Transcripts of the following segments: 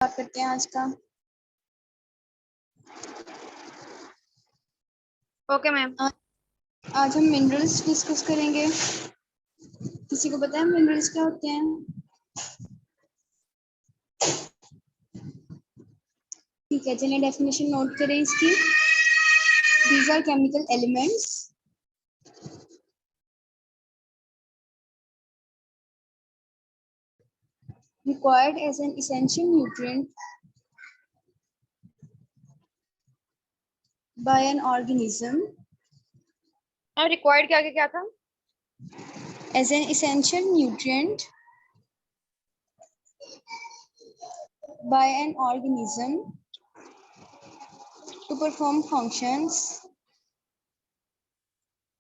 बात करते हैं आज का। Okay ma'am. आज हम मिनरल्स डिस्कस करेंगे। किसी को पता है मिनरल्स क्या होते हैं? ठीक है, चलिए डेफिनेशन नोट करें इसकी। These are chemical elements required as an essential nutrient by an organism ma'am required के आगे क्या था? as an essential nutrient by an organism to perform functions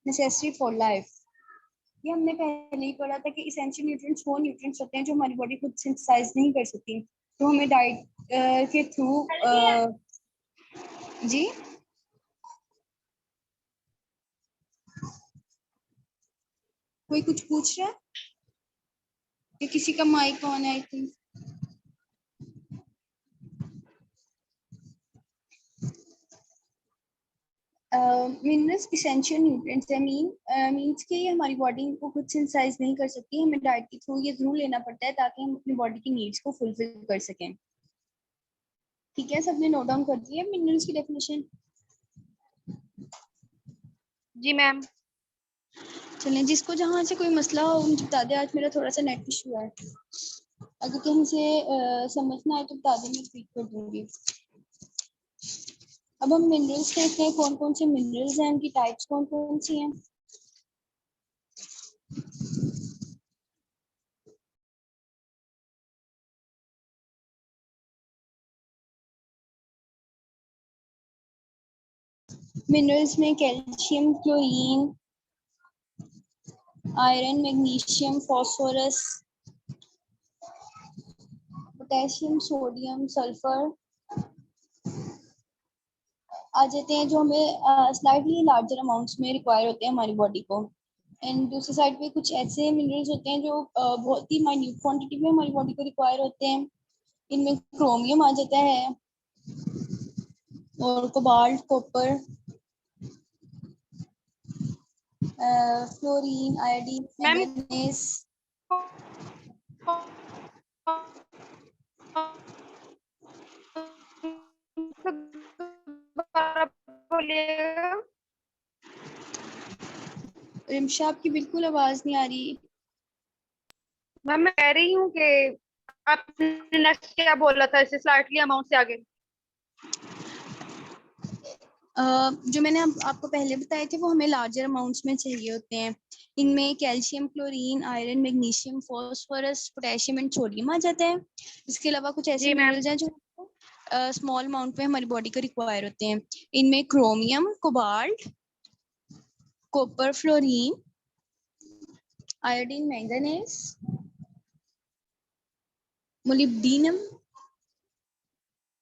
necessary for life। ये हमने पहले ही पढ़ा था कि इसेंशियल न्यूट्रिएंट्स वो न्यूट्रिएंट्स होते हैं जो हमारी बॉडी खुद सिंथेसाइज नहीं कर सकती, तो हमें डाइट के थ्रू जी कोई कुछ पूछ रहा है कि किसी का माइक ऑन है? I think minerals essential nutrients है। मींस कि ये हमारी बॉडी को खुद सिंथेसाइज नहीं कर सकती, हमें डाइट के थ्रू ये जरूर लेना पड़ता है ताकि हम अपनी बॉडी की नीड्स को फुलफिल कर सकें। ठीक है, सबने नोट डाउन कर दिया मिनरल्स की डेफिनेशन? जी मैम। चलें, जिसको जहाँ से कोई मसला हो मुझे बता दे। आज मेरा थोड़ा सा नेट इशू है, अगर कहीं से समझ ना आए तो बता दें, मैं रिपीट कर दूंगी। अब हम मिनरल्स देखते हैं कौन कौन से मिनरल्स हैं, उनकी टाइप्स कौन कौन सी हैं। मिनरल्स में calcium, chlorine, iron, magnesium, phosphorus, potassium, sodium, sulphur आ जाते हैं, जो हमें स्लाइटली लार्जर अमाउंट्स में रिक्वायर होते हैं हमारी बॉडी को। एंड दूसरी साइड पे कुछ ऐसे मिनरल्स होते हैं जो बहुत ही माइन्यूट क्वांटिटी में हमारी बॉडी को रिक्वायर होते हैं। इनमें क्रोमियम आ जाता है और cobalt, copper, fluorine, iodine, ma'am manganese. बोलिएगा। रिमशा, आपकी बिल्कुल आवाज नहीं आ रही। मैम मैं कह रही हूँ कि आपने नेक्स्ट क्या बोला था, इससे स्लाइटली अमाउंट से आगे। जो मैंने आपको पहले बताए थे वो हमें लार्जर अमाउंट्स में चाहिए होते हैं। इनमें calcium, chlorine, iron, magnesium, phosphorus, potassium and sodium आ जाता है। इसके अलावा कुछ ऐसे जी मैम। मिनरल्स हैं जो स्मॉल अमाउंट में हमारी बॉडी को रिक्वायर होते हैं। इनमें chromium, cobalt, copper, fluorine, iodine, manganese, molybdenum,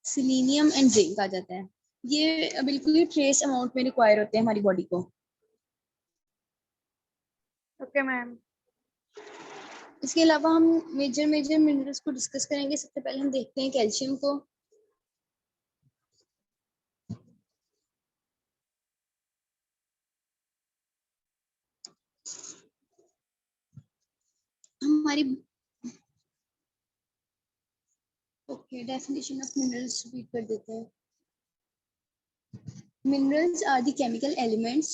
selenium and zinc आ जाता है। ये बिल्कुल ही ट्रेस अमाउंट में रिक्वायर होते हैं हमारी बॉडी को। Okay ma'am. इसके अलावा हम मेजर मेजर मिनरल्स को डिस्कस करेंगे। सबसे पहले हम देखते हैं कैल्शियम को। हमारी डेफिनेशन ऑफ मिनरल्स रिपीट कर देते हैं। Minerals are the chemical elements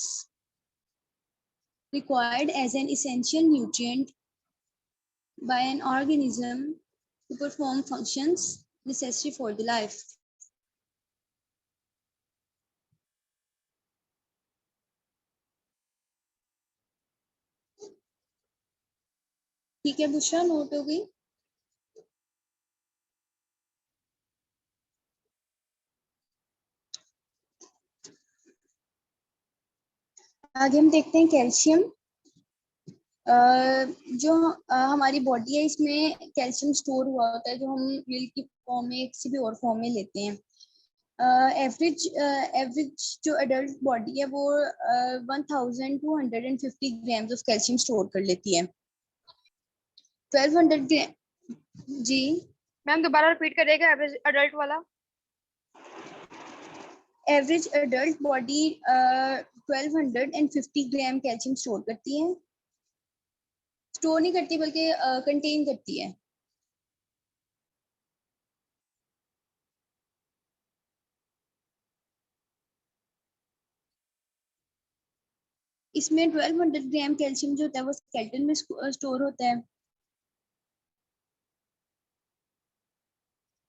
required as an essential nutrient by an organism to perform functions necessary for the life। ठीक है बुशरा, नोट हो गई? आगे हम देखते हैं कैल्शियम। जो हमारी बॉडी है इसमें कैल्शियम स्टोर हुआ होता है, जो हम मिल्क की फॉर्म में किसी भी और फॉर्म में लेते हैं। एवरेज जो एडल्ट बॉडी है वो 1250 ग्राम्स ऑफ कैल्शियम स्टोर कर लेती है। 1200 ग्राम। जी मैम दोबारा रिपीट करिएगा एवरेज अडल्ट वाला। एवरेज अडल्ट बॉडी 1250 ग्राम कैल्शियम स्टोर करती है, स्टोर नहीं करती बल्कि कंटेन करती है। इसमें 1200 ग्राम कैल्शियम जो होता है वो स्केलेटन में स्टोर होता है,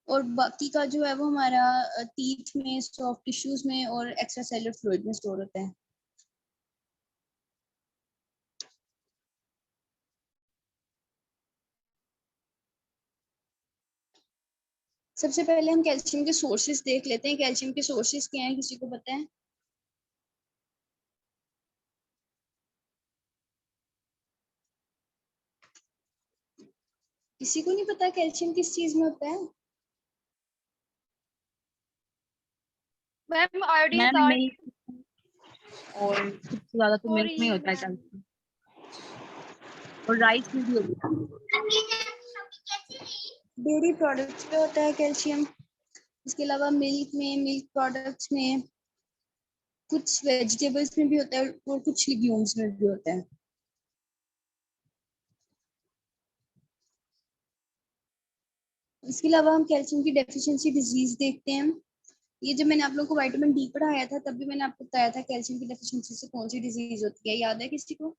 और बाकी का जो है वो हमारा टीथ में, सॉफ्ट टिश्यूज में और एक्स्ट्रा सेलुलर फ्लूइड में स्टोर होता है। सबसे पहले हम कैल्शियम के सोर्सेज देख लेते हैं। कैल्शियम के सोर्सेज क्या हैं, किसी को पता है? किसी को नहीं पता कैल्शियम किस चीज में होता है? Ma'am iodine ma'am salt milk और सबसे ज्यादा तो और मिल्क में ही ये होता है मैम कैल्शियम, और राइस में भी होता है। डेयरी प्रोडक्ट्स पे होता है कैल्शियम, इसके अलावा मिल्क में, मिल्क प्रोडक्ट्स में, कुछ वेजिटेबल्स में भी होता है और कुछ लिग्यूम्स में भी होता है। इसके अलावा हम कैल्शियम की डेफिशिएंसी डिजीज देखते हैं। ये जब मैंने आप लोगों को विटामिन डी पढ़ाया था तब भी मैंने आपको बताया था कैल्शियम की डेफिशिएंसी से कौन सी डिजीज होती है, याद है किसी को?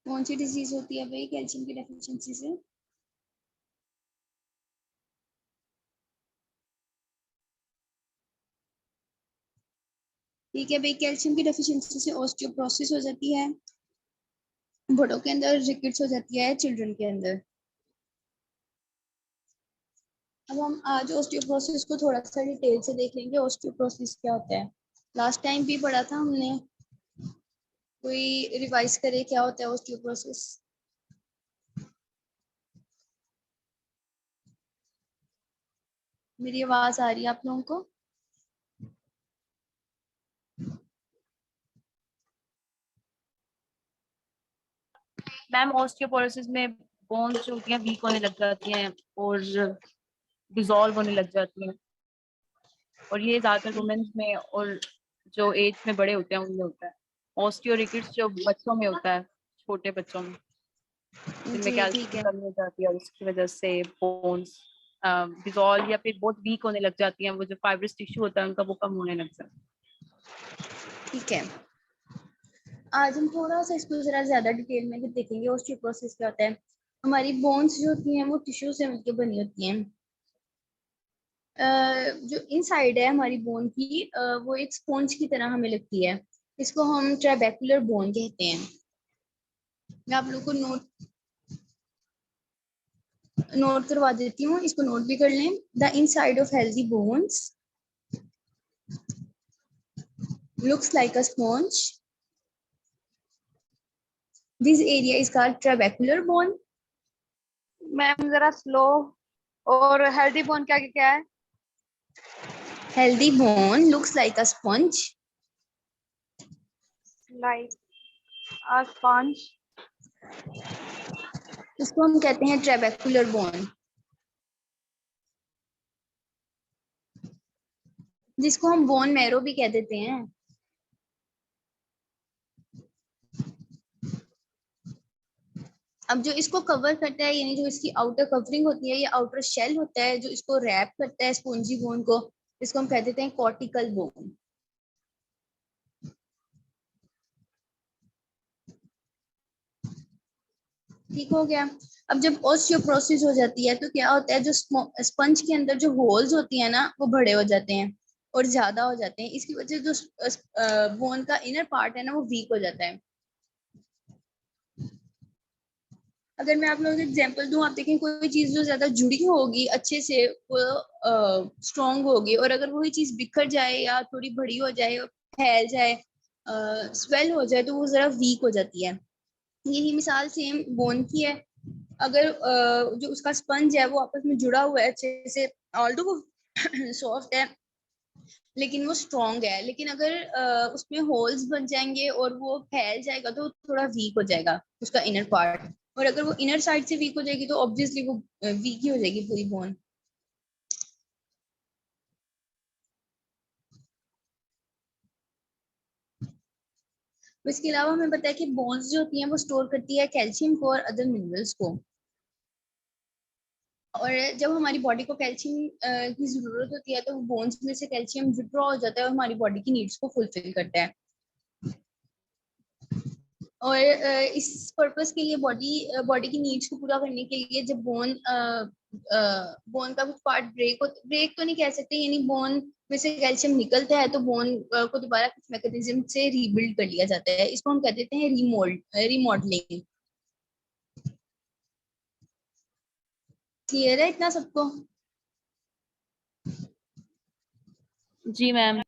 कौन सी डिजीज होती है भाई कैल्शियम की डेफिशिएंसी से? ठीक है भाई, कैल्शियम की डेफिशिएंसी से ऑस्टियोपोरोसिस हो जाती है, बड़ों के अंदर रिकेट्स हो जाती है, चिल्ड्रन के अंदर। अब हम आज ऑस्टियोपोरोसिस को थोड़ा सा डिटेल से देख लेंगे। ऑस्टियोपोरोसिस क्या होता है, लास्ट टाइम भी पढ़ा था हमने, कोई रिवाइज करे क्या होता है ऑस्टियोपोरोसिस? मेरी आवाज आ रही है आप लोगों को? मैम ऑस्टियोपोरोसिस में बोन्स जो होती हैं वीक होने लग जाती हैं और डिसॉल्व होने लग जाती हैं, और ये ज्यादातर वुमेन्स में और जो एज में बड़े होते हैं उनमें होता है। ऑस्टियोरिकिड्स जो बच्चों में होता है, छोटे बच्चों में, जिनमें जी कैल्शियम ठीक की है। कमी हो जाती है और उसकी वजह से बोन्स डिसॉल्व या फिर बहुत वीक होने लग जाती हैं, वो जो फाइब्रस टिश्यू होता है उनका वो कम होने लग जाता है। ठीक है, आज हम थोड़ा सा इसको जरा ज्यादा डिटेल में देखेंगे ऑस्टियोपोरोसिस क्या होता है। हमारी बोन्स जो होती हैं वो टिश्यू से मिलकर बनी होती हैं। जो इनसाइड है हमारी बोन की, वो एक स्पॉन्ज की तरह हमें लगती है। इसको हम ट्राबेकुलर बोन कहते हैं। मैं आप लोगों को नोट करवा देती हूँ, इसको नोट भी कर लें। The inside of healthy bones looks like a sponge. This area is called trabecular bone. Ma'am जरा स्लो। और हेल्दी बोन क्या क्या है? Healthy bone looks like a sponge. Like a sponge. इसको हम कहते हैं ट्रेबेकुलर बोन, जिसको हम बोन मैरो भी कह देते हैं। अब जो इसको कवर करता है, यानी जो इसकी आउटर कवरिंग होती है, ये आउटर शेल होता है जो इसको रैप करता है स्पॉन्जी बोन को, इसको हम कह देते हैं कॉर्टिकल बोन। ठीक हो गया। अब जब ऑस्टियोपोरोसिस हो जाती है तो क्या होता है, जो स्पंज के अंदर जो होल्स होती है ना वो बड़े हो जाते हैं और ज्यादा हो जाते हैं। इसकी वजह से जो बोन का इनर पार्ट है ना वो वीक हो जाता है। अगर मैं आप लोगों को एग्जांपल दूं, आप देखें कोई चीज जो ज्यादा जुड़ी होगी अच्छे से वो स्ट्रॉन्ग होगी, और अगर वही चीज बिखर जाए या थोड़ी बड़ी हो जाए, फैल जाए, स्वेल हो जाए, तो वो जरा वीक हो जाती है। यही मिसाल सेम बोन की है। अगर जो उसका स्पंज है वो आपस में जुड़ा हुआ है अच्छे से, ऑल्दो वो सॉफ्ट है, लेकिन वो स्ट्रॉन्ग है। लेकिन अगर उसमें होल्स बन जाएंगे और वो फैल जाएगा तो थोड़ा वीक हो जाएगा उसका इनर पार्ट। और अगर वो इनर साइड से वीक हो जाएगी तो ऑब्वियसली वो वीक ही हो जाएगी पूरी बोन। इसके अलावा हमें पता है कि बोन्स जो होती हैं वो स्टोर करती है कैल्शियम को और अदर मिनरल्स को। और जब हमारी बॉडी को कैल्शियम की जरूरत होती है तो बोन्स में से कैल्शियम विड्रॉ हो जाता है और हमारी बॉडी की नीड्स को फुलफिल करता है। और इस पर्पस के लिए बॉडी की नीड्स को पूरा करने के लिए जब बोन का कुछ पार्ट ब्रेक तो नहीं कह सकते, यानी बोन में से कैल्शियम निकलता है तो बोन को दोबारा कुछ मैकेनिज्म से रीबिल्ड कर लिया जाता है। इसको हम कह देते हैं रीमॉडलिंग। क्लियर है इतना सबको? जी मैम।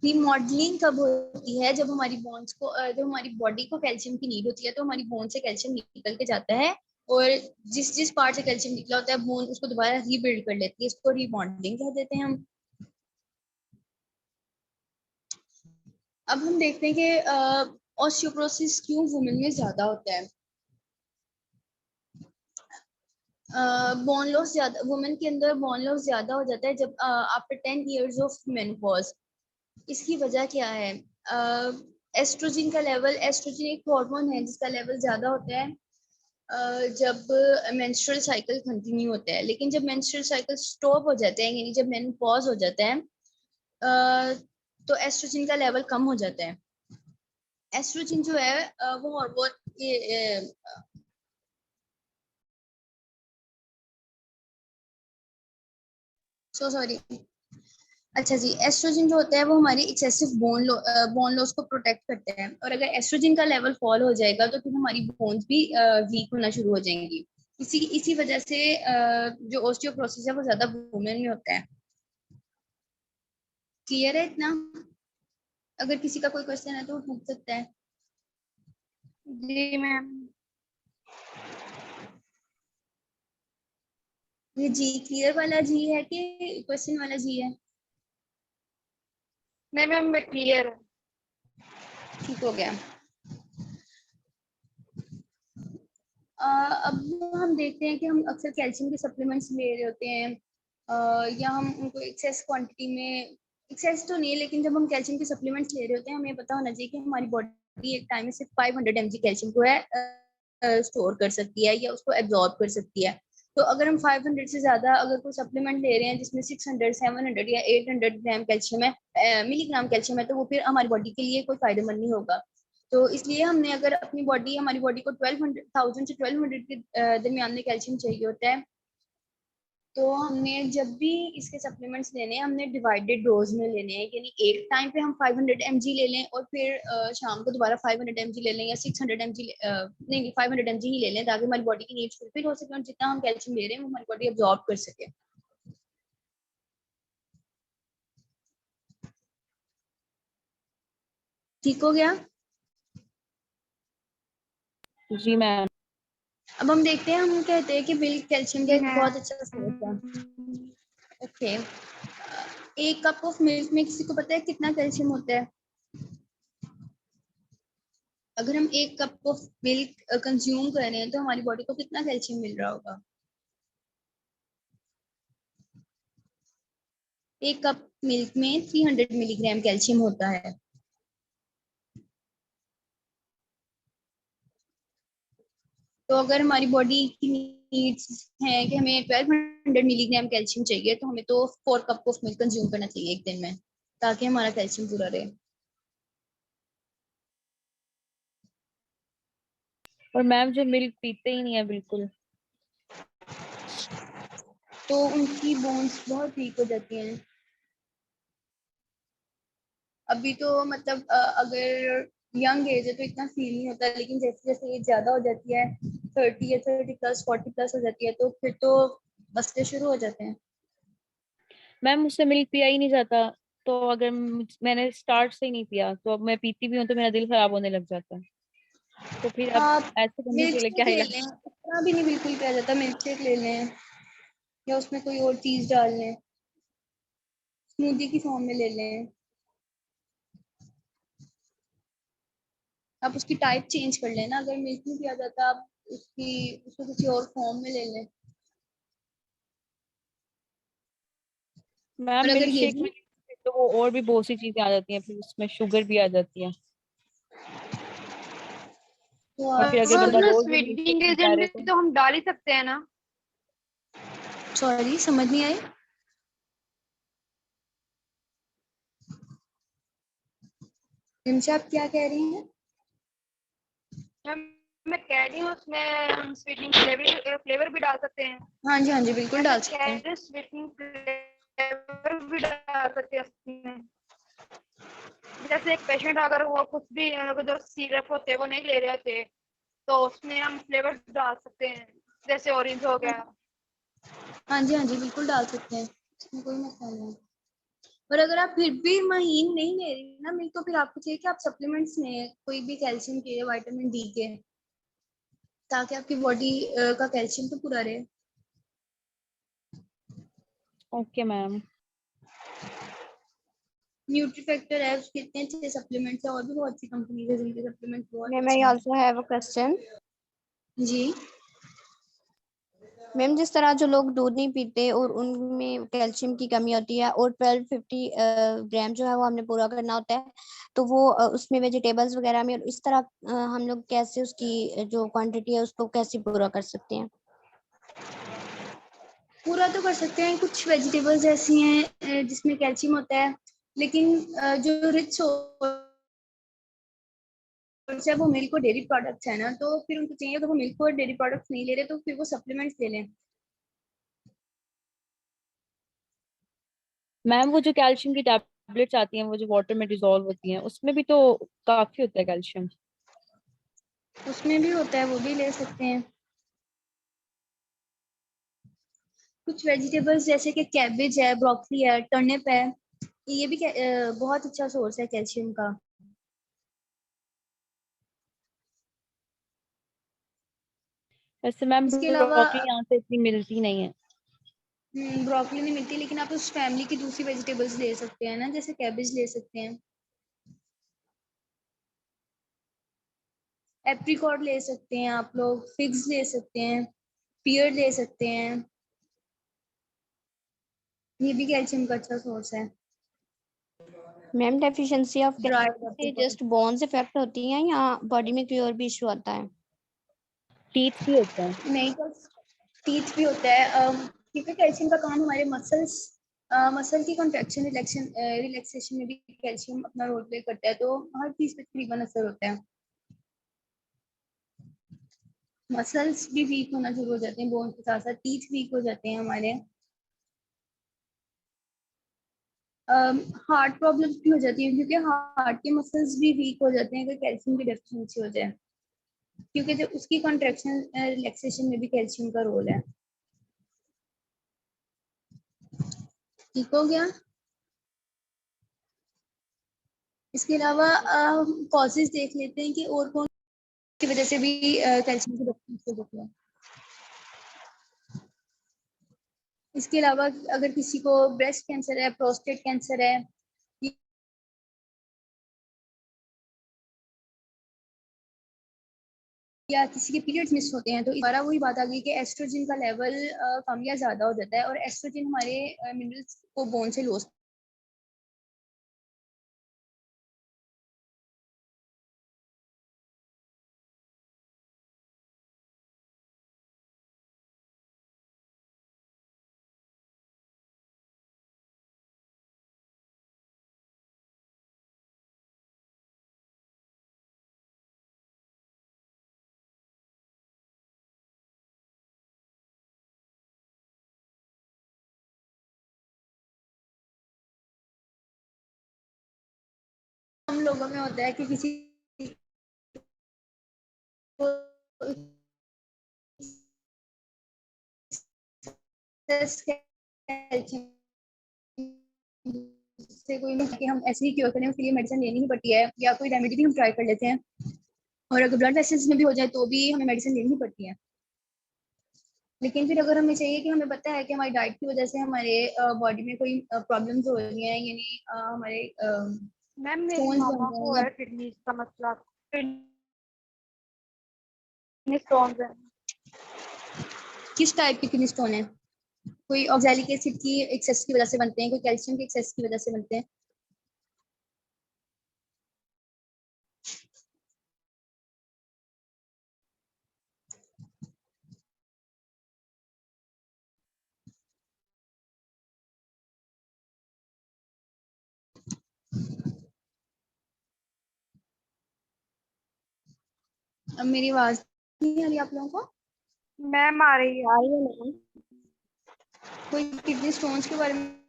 रीमॉडलिंग कब होती है? जब हमारी बोन्स को जब हमारी बॉडी को कैल्शियम की नीड होती है तो हमारी बोन से कैल्शियम निकल के जाता है और जिस जिस पार्ट से कैल्शियम निकला होता है बोन उसको दोबारा रीबिल्ड कर लेती है। इसको रीमॉडलिंग कह देते हैं हम। अब हम देखते हैं कि ऑस्टियोपोरोसिस क्यों वुमेन में ज्यादा होता है। बोन लॉस ज्यादा वुमेन के अंदर बोन लॉस ज्यादा हो जाता है जब आफ्टर 10 इयर्स ऑफ मेनोपॉज। इसकी वजह क्या है? एस्ट्रोजन का लेवल, एस्ट्रोजन एक हार्मोन है जिसका लेवल ज्यादा होता है जब मेंस्ट्रुअल साइकिल कंटिन्यू होता है। लेकिन जब मेंस्ट्रुअल साइकिल स्टॉप हो जाते हैं यानी जब मेनोपॉज हो जाता है तो एस्ट्रोजन का लेवल कम हो जाता है। एस्ट्रोजन जो है वो हार्मोन सॉरी अच्छा जी, एस्ट्रोजन जो होता है वो हमारी एक्सेसिव बोन लॉस को प्रोटेक्ट करता है। और अगर एस्ट्रोजन का लेवल फॉल हो जाएगा तो फिर हमारी बोन्स भी वीक होना शुरू हो जाएंगी। इसी वजह से जो ऑस्टियोपोरोसिस है वो ज्यादा वुमेन में होता है। क्लियर है इतना? अगर किसी का कोई क्वेश्चन है तो वो पूछ सकता है। जी मैम। ये जी क्लियर वाला जी है कि क्वेश्चन वाला जी है? नहीं मैम क्लियर है। ठीक हो गया। अब हम देखते हैं कि हम अक्सर कैल्शियम के सप्लीमेंट्स ले रहे होते हैं या हम उनको एक्सेस क्वांटिटी में, एक्सेस तो नहीं लेकिन जब हम कैल्शियम के सप्लीमेंट्स ले रहे होते हैं हमें पता होना चाहिए कि हमारी बॉडी एक टाइम में सिर्फ 500 mg कैल्शियम को है स्टोर कर सकती है या उसको एब्जॉर्ब कर सकती है। तो अगर हम 500 से ज्यादा अगर कोई सप्लीमेंट ले रहे हैं जिसमें 600 700 या 800 ग्राम कैल्शियम है मिलीग्राम कैल्शियम है तो वो फिर हमारी बॉडी के लिए कोई फायदेमंद नहीं होगा। तो इसलिए हमने अगर हमारी बॉडी को 1200 से 1200 के दरमियान में कैल्शियम चाहिए होता है तो हमने जब भी इसके सप्लीमेंट्स लेने हैं हमने डिवाइडेड डोज में लेने हैं। यानी एक टाइम पे हम 500 mg ले लें और फिर शाम को दोबारा 500 mg ले लें या 600 mg नहीं 500 mg ही ले लें ताकि हमारी बॉडी की नीड्स फुलफिल हो सके और जितना हम कैल्शियम ले रहे हैं वो हमारी बॉडी एब्जॉर्ब कर सके। ठीक हो गया? जी मैम। अब हम देखते हैं, हम कहते हैं कि मिल्क कैल्शियम का एक बहुत अच्छा सोर्स है। ओके, एक कप ऑफ मिल्क में किसी को पता है कितना कैल्शियम होता है? अगर हम एक कप ऑफ मिल्क कंज्यूम कर रहे हैं तो हमारी बॉडी को कितना कैल्शियम मिल रहा होगा? एक कप मिल्क में 300 मिलीग्राम कैल्शियम होता है। तो अगर हमारी बॉडी की नीड्स हैं कि हमें 1200 मिलीग्राम कैल्शियम चाहिए तो हमें तो 4 कप ऑफ मिल्क कंज्यूम करना चाहिए एक दिन में ताकि हमारा कैल्शियम पूरा रहे। और मैम जो मिल्क पीते ही नहीं है बिल्कुल, तो उनकी बोन्स बहुत वीक हो जाती हैं। अभी तो मतलब अगर यंग एज है तो इतना फील नहीं होता लेकिन जैसे जैसे एज ज्यादा हो जाती है 30 या 30+ 40+ हो जाती है तो फिर तो मसले शुरू हो जाते हैं। मैम मुझसे मिल्क पिया ही नहीं जाता। तो अगर मैंने स्टार्ट से ही नहीं पिया तो अब मैं पीती भी हूँ तो मेरा दिल खराब होने लग जाता है। तो फिर अब आप ऐसे करने मिल्क के लिए शेक क्या ले इलाज? लें, इतना भी नहीं बिल्कुल पिया जाता, मिल्क शेक ले लें या उसमें कोई और चीज डाल लें। स्मूदी की फॉर्म में ले लें। आप उसकी टाइप चेंज कर लेना, अगर मिल्क में भी आ जाता आप उसको किसी और फॉर्म में ले लें। मैम और अगर मिल्क ये शेक भी में तो वो और भी बहुत सी चीजें आ जाती हैं, फिर उसमें शुगर भी आ जाती है। तो और फिर अगर हाँ, बंदा उसमें रोज भी मिल्क स्वीटनिंग शेक पीता इंग्रेडिएंट रहे भी तो हम डाल ही सकते हैं ना। सॉरी समझ नहीं आई। रिमशा आप क्या कह रही हैं? मैम मैं कह रही हूँ उसमें हम स्वीटनिंग फ्लेवर भी डाल सकते हैं। हाँ जी बिल्कुल डाल सकते हैं। स्वीटनिंग फ्लेवर भी डाल सकते हैं उसमें। जैसे एक पेशेंट अगर वो कुछ भी जो सिरप होते हैं वो नहीं ले रहे थे, तो उसमें हम फ्लेवर डाल सकते हैं, जैसे ऑरेंज हो गया। हाँ जी बिल्कुल डाल सकते हैं, इसमें कोई मसला नहीं। और अगर आप फिर भी महीन नहीं ले रही ना मिल्क, तो फिर आपको चाहिए कि आप सप्लीमेंट्स लें, कोई भी कैल्शियम के, विटामिन डी के, ताकि आपकी बॉडी का कैल्शियम तो पूरा रहे। Okay ma'am. न्यूट्रीफैक्टर है, उसके इतने अच्छे सप्लीमेंट्स है, और भी बहुत सी कंपनीज है जिनके सप्लीमेंट्स बहुत मैम अच्छे आई हैं। Also have a question. जी मैम जिस तरह जो लोग दूध नहीं पीते और उनमें कैल्शियम की कमी होती है और 1250 ग्राम जो है वो हमने पूरा करना होता है, तो वो उसमें वेजिटेबल्स वगैरह में इस तरह हम लोग कैसे उसकी जो क्वांटिटी है उसको कैसे पूरा कर सकते हैं? पूरा तो कर सकते हैं, कुछ वेजिटेबल्स ऐसी हैं जिसमें कैल्शियम होता है, लेकिन जो रिच है वो मिल्क और डेयरी प्रोडक्ट्स है ना, तो फिर उनको चाहिए, अगर वो मिल्क और डेयरी प्रोडक्ट्स नहीं ले रहे तो फिर वो सप्लीमेंट्स ले लें। मैम वो जो कैल्शियम की टैबलेट्स आती हैं वो जो वाटर में डिजोल्व होती हैं उसमें भी तो काफी होता है कैल्शियम। उसमें भी होता है, वो भी ले सकते हैं। कुछ वेजिटेबल्स जैसे कि कैबेज है, ब्रोकली है, टर्निप है, ये भी बहुत अच्छा सोर्स है कैल्शियम का। वैसे मैम इसके अलावा ब्रोकली यहाँ से इतनी मिलती नहीं है। ब्रोकली नहीं मिलती, लेकिन आप उस फैमिली की दूसरी वेजिटेबल्स ले सकते हैं ना, जैसे कैबेज ले सकते हैं, एप्रिकॉट ले सकते हैं, आप लोग फिग्स ले सकते हैं, पियर ले सकते हैं, ये भी कैल्शियम का अच्छा सोर्स है। Ma'am deficiency of dried calcium से जस्ट बोन्स इफेक्ट होती हैं या बॉडी में कोई और भी इशू आता है? टीथ भी होता है। नहीं तो टीथ भी होता है, क्योंकि कैल्शियम का काम हमारे मसल की कॉन्ट्रैक्शन रिलैक्सेशन में भी कैल्शियम अपना रोल प्ले करता है, तो हर चीज पे तकरीबन असर होता है। मसल्स भी वीक होना शुरू हो जाते हैं, बोन के साथ साथ टीथ वीक हो जाते हैं हमारे। हार्ट प्रॉब्लम्स भी हो जाती है, क्योंकि हार्ट के मसल्स भी वीक हो जाते हैं अगर कैल्शियम की डेफिशिएंसी हो जाए, क्योंकि जो उसकी कॉन्ट्रैक्शन रिलैक्सेशन में भी कैल्शियम का रोल है। ठीक हो गया। इसके अलावा कॉजेज देख लेते हैं कि और कौन की वजह से भी कैल्शियम की डेफिशिएंसी होती है। इसके अलावा अगर किसी को ब्रेस्ट कैंसर है, प्रोस्टेट कैंसर है, या किसी के पीरियड्स मिस होते हैं, तो दोबारा वही बात आ गई कि एस्ट्रोजन का लेवल कम या ज्यादा हो जाता है, और एस्ट्रोजन हमारे मिनरल्स को बोन से लॉस हम लोगों में होता है कि किसी को से कोई कि हम ऐसे ही क्योर करें, उसके लिए मेडिसिन लेनी ही पड़ती है, या कोई रेमेडी भी हम ट्राई कर लेते हैं, और अगर ब्लड वेसल्स में भी हो जाए तो भी हमें मेडिसिन लेनी ही पड़ती है। लेकिन फिर अगर हमें चाहिए कि हमें पता है कि हमारी डाइट की वजह से हमारे बॉडी में कोई प्रॉब्लम्स हो रही हैं, यानी हमारे मैम मेरी स्टोन्स बन मामा रहे को हैं या है किडनी का मसला, किडनी स्टोन्स है। किस टाइप की किडनी स्टोन है? कोई ऑक्सैलिक एसिड की एक्सेस की वजह से बनते हैं, कोई कैल्शियम की एक्सेस की वजह से बनते हैं। अब मेरी आवाज नहीं आ रही आप लोगों को? मैम आ रही है। आ रही है मैम। कोई किडनी स्टोन्स के बारे में